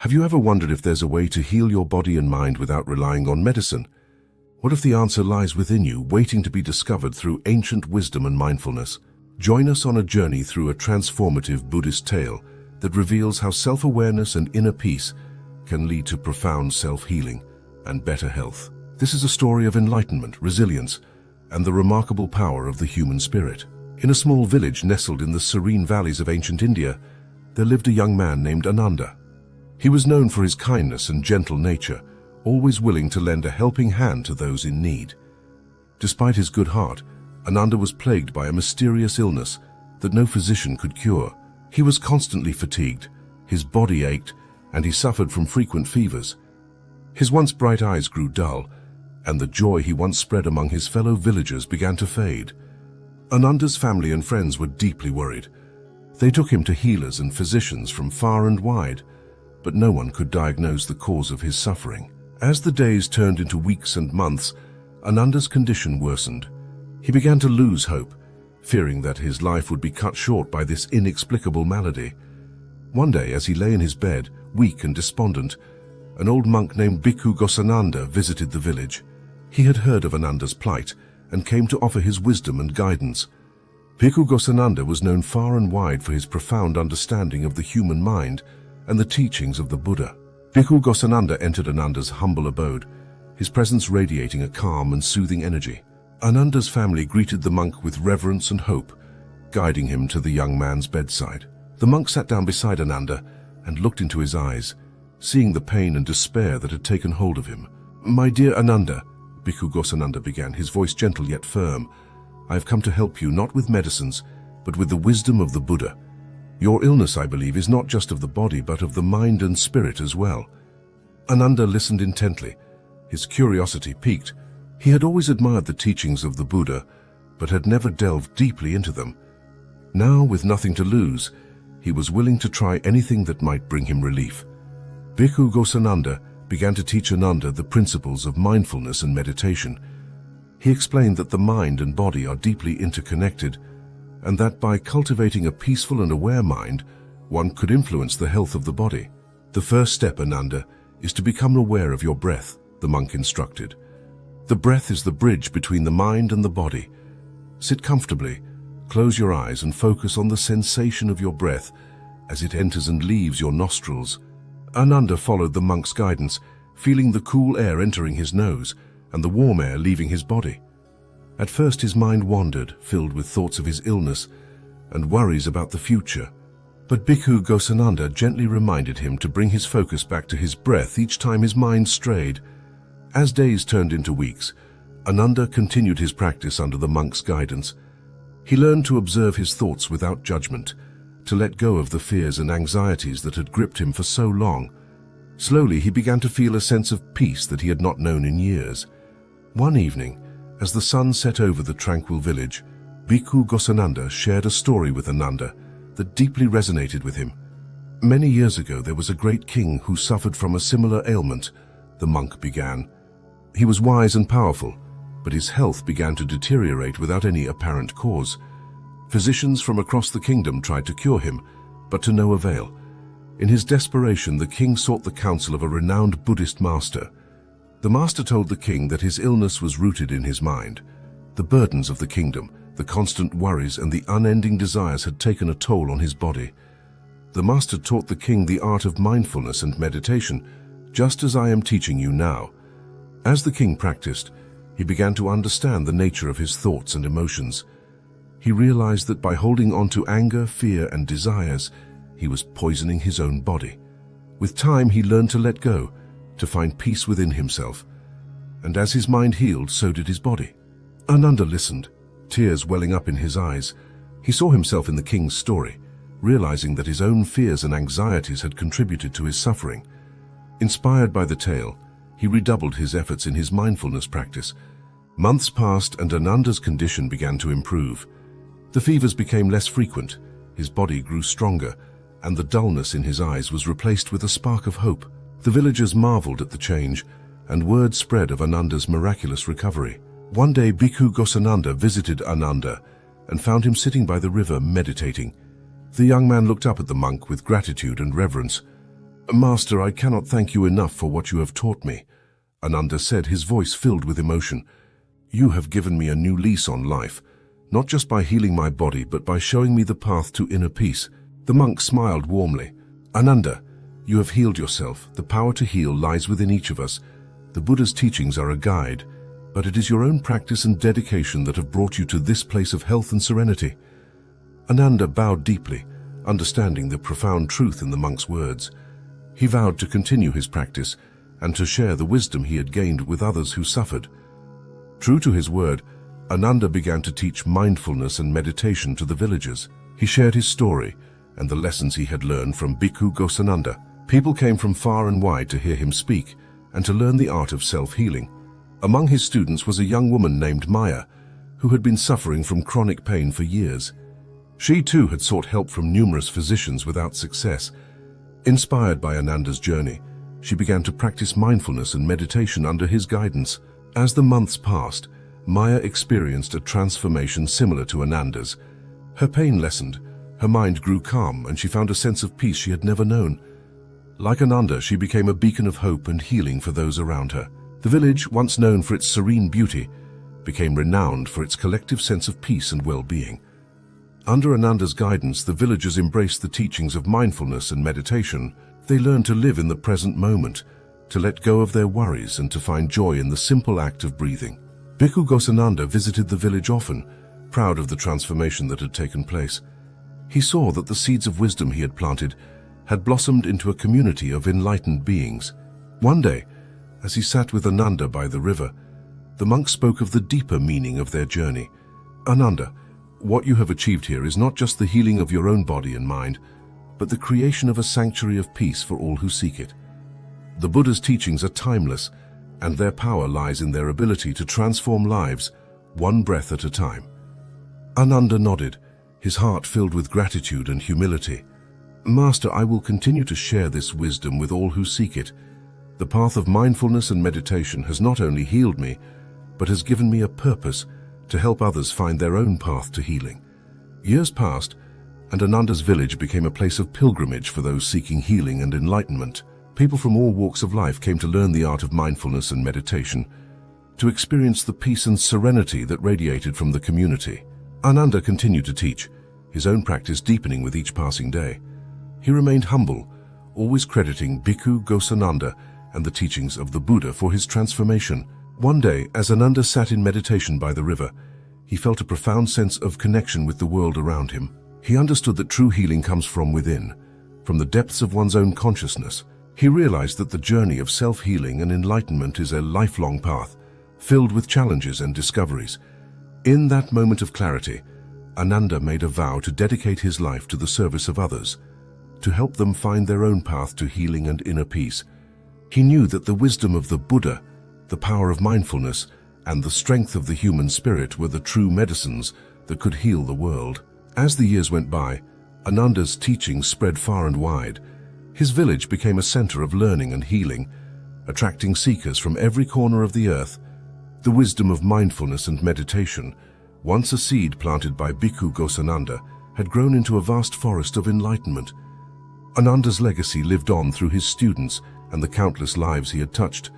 Have you ever wondered if there's a way to heal your body and mind without relying on medicine? What if the answer lies within you, waiting to be discovered through ancient wisdom and mindfulness? Join us on a journey through a transformative Buddhist tale that reveals how self-awareness and inner peace can lead to profound self-healing and better health. This is a story of enlightenment, resilience, and the remarkable power of the human spirit. In a small village nestled in the serene valleys of ancient India, there lived a young man named Ananda. He was known for his kindness and gentle nature, always willing to lend a helping hand to those in need. Despite his good heart, Ananda was plagued by a mysterious illness that no physician could cure. He was constantly fatigued, his body ached, and he suffered from frequent fevers. His once bright eyes grew dull, and the joy he once spread among his fellow villagers began to fade. Ananda's family and friends were deeply worried. They took him to healers and physicians from far and wide, but no one could diagnose the cause of his suffering. As the days turned into weeks and months, Ananda's condition worsened. He began to lose hope, fearing that his life would be cut short by this inexplicable malady. One day, as he lay in his bed, weak and despondent, an old monk named Bhikkhu Ghosananda visited the village. He had heard of Ananda's plight and came to offer his wisdom and guidance. Bhikkhu Ghosananda was known far and wide for his profound understanding of the human mind and the teachings of the Buddha. Bhikkhu Ghosananda entered Ananda's humble abode, his presence radiating a calm and soothing energy. Ananda's family greeted the monk with reverence and hope, guiding him to the young man's bedside. The monk sat down beside Ananda and looked into his eyes, seeing the pain and despair that had taken hold of him. "My dear Ananda," Bhikkhu Ghosananda began, his voice gentle yet firm, "I have come to help you not with medicines, but with the wisdom of the Buddha. Your illness, I believe, is not just of the body, but of the mind and spirit as well." Ananda listened intently, his curiosity piqued. He had always admired the teachings of the Buddha, but had never delved deeply into them. Now, with nothing to lose, he was willing to try anything that might bring him relief. Bhikkhu Ghosananda began to teach Ananda the principles of mindfulness and meditation. He explained that the mind and body are deeply interconnected, and that by cultivating a peaceful and aware mind, one could influence the health of the body. "The first step, Ananda, is to become aware of your breath," the monk instructed. "The breath is the bridge between the mind and the body. Sit comfortably, close your eyes and focus on the sensation of your breath as it enters and leaves your nostrils." Ananda followed the monk's guidance, feeling the cool air entering his nose and the warm air leaving his body. At first his mind wandered, filled with thoughts of his illness and worries about the future. But Bhikkhu Ghosananda gently reminded him to bring his focus back to his breath each time his mind strayed. As days turned into weeks, Ananda continued his practice under the monk's guidance. He learned to observe his thoughts without judgment, to let go of the fears and anxieties that had gripped him for so long. Slowly he began to feel a sense of peace that he had not known in years. One evening, as the sun set over the tranquil village, Bhikkhu Ghosananda shared a story with Ananda that deeply resonated with him. "Many years ago there was a great king who suffered from a similar ailment," the monk began. "He was wise and powerful, but his health began to deteriorate without any apparent cause. Physicians from across the kingdom tried to cure him, but to no avail. In his desperation, the king sought the counsel of a renowned Buddhist master. The master told the king that his illness was rooted in his mind. The burdens of the kingdom, the constant worries and the unending desires had taken a toll on his body. The master taught the king the art of mindfulness and meditation, just as I am teaching you now. As the king practiced, he began to understand the nature of his thoughts and emotions. He realized that by holding on to anger, fear and desires, he was poisoning his own body. With time, he learned to let go, to find peace within himself. And as his mind healed, so did his body." Ananda listened, tears welling up in his eyes. He saw himself in the king's story, realizing that his own fears and anxieties had contributed to his suffering. Inspired by the tale, he redoubled his efforts in his mindfulness practice. Months passed and Ananda's condition began to improve. The fevers became less frequent, his body grew stronger, and the dullness in his eyes was replaced with a spark of hope. The villagers marveled at the change, and word spread of Ananda's miraculous recovery. One day Bhikkhu Ghosananda visited Ananda and found him sitting by the river meditating. The young man looked up at the monk with gratitude and reverence. Master, I cannot thank you enough for what you have taught me, Ananda said, his voice filled with emotion. You have given me a new lease on life, not just by healing my body, but by showing me the path to inner peace. The monk smiled warmly. Ananda, you have healed yourself. The power to heal lies within each of us. The Buddha's teachings are a guide, but it is your own practice and dedication that have brought you to this place of health and serenity. Ananda bowed deeply, understanding the profound truth in the monk's words. He vowed to continue his practice and to share the wisdom he had gained with others who suffered. True to his word, Ananda began to teach mindfulness and meditation to the villagers. He shared his story and the lessons he had learned from Bhikkhu Ghosananda. People came from far and wide to hear him speak and to learn the art of self-healing. Among his students was a young woman named Maya, who had been suffering from chronic pain for years. She too had sought help from numerous physicians without success. Inspired by Ananda's journey, she began to practice mindfulness and meditation under his guidance. As the months passed, Maya experienced a transformation similar to Ananda's. Her pain lessened, her mind grew calm, and she found a sense of peace she had never known. Like Ananda, she became a beacon of hope and healing for those around her. The village, once known for its serene beauty, became renowned for its collective sense of peace and well-being. Under Ananda's guidance, the villagers embraced the teachings of mindfulness and meditation. They learned to live in the present moment, to let go of their worries and to find joy in the simple act of breathing. Bhikkhu Ghosananda visited the village often, proud of the transformation that had taken place. He saw that the seeds of wisdom he had planted had blossomed into a community of enlightened beings. One day, as he sat with Ananda by the river, the monk spoke of the deeper meaning of their journey. Ananda, what you have achieved here is not just the healing of your own body and mind, but the creation of a sanctuary of peace for all who seek it. The Buddha's teachings are timeless, and their power lies in their ability to transform lives, one breath at a time. Ananda nodded, his heart filled with gratitude and humility. Master, I will continue to share this wisdom with all who seek it. The path of mindfulness and meditation has not only healed me, but has given me a purpose to help others find their own path to healing. Years passed, and Ananda's village became a place of pilgrimage for those seeking healing and enlightenment. People from all walks of life came to learn the art of mindfulness and meditation, to experience the peace and serenity that radiated from the community. Ananda continued to teach, his own practice deepening with each passing day. He remained humble, always crediting Bhikkhu Ghosananda and the teachings of the Buddha for his transformation. One day, as Ananda sat in meditation by the river, he felt a profound sense of connection with the world around him. He understood that true healing comes from within, from the depths of one's own consciousness. He realized that the journey of self-healing and enlightenment is a lifelong path, filled with challenges and discoveries. In that moment of clarity, Ananda made a vow to dedicate his life to the service of others, to help them find their own path to healing and inner peace. He knew that the wisdom of the Buddha, the power of mindfulness, and the strength of the human spirit were the true medicines that could heal the world. As the years went by, Ananda's teachings spread far and wide. His village became a center of learning and healing, attracting seekers from every corner of the earth. The wisdom of mindfulness and meditation, once a seed planted by Bhikkhu Ghosananda, had grown into a vast forest of enlightenment. Ananda's legacy lived on through his students and the countless lives he had touched.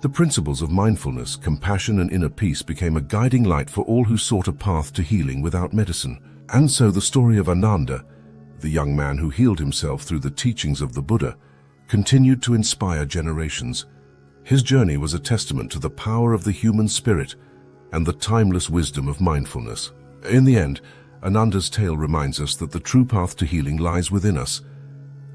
The principles of mindfulness, compassion, and inner peace became a guiding light for all who sought a path to healing without medicine. And so the story of Ananda, the young man who healed himself through the teachings of the Buddha, continued to inspire generations. His journey was a testament to the power of the human spirit and the timeless wisdom of mindfulness. In the end, Ananda's tale reminds us that the true path to healing lies within us,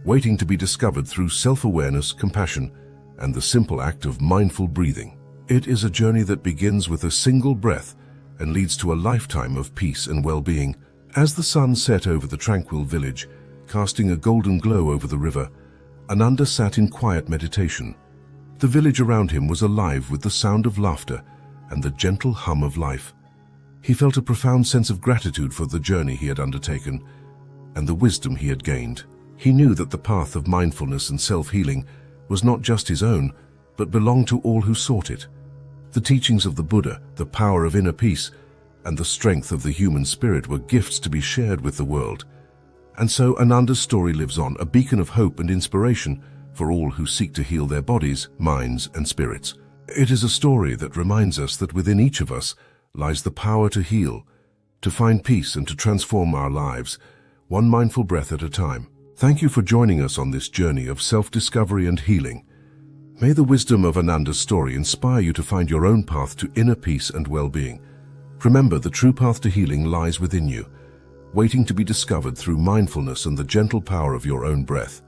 waiting to be discovered through self-awareness, compassion, and the simple act of mindful breathing. It is a journey that begins with a single breath and leads to a lifetime of peace and well-being. As the sun set over the tranquil village, casting a golden glow over the river, Ananda sat in quiet meditation. The village around him was alive with the sound of laughter and the gentle hum of life. He felt a profound sense of gratitude for the journey he had undertaken and the wisdom he had gained. He knew that the path of mindfulness and self-healing was not just his own, but belonged to all who sought it. The teachings of the Buddha, the power of inner peace, and the strength of the human spirit were gifts to be shared with the world. And so Ananda's story lives on, a beacon of hope and inspiration for all who seek to heal their bodies, minds, and spirits. It is a story that reminds us that within each of us lies the power to heal, to find peace, and to transform our lives, one mindful breath at a time. Thank you for joining us on this journey of self-discovery and healing. May the wisdom of Ananda's story inspire you to find your own path to inner peace and well-being. Remember, the true path to healing lies within you, waiting to be discovered through mindfulness and the gentle power of your own breath.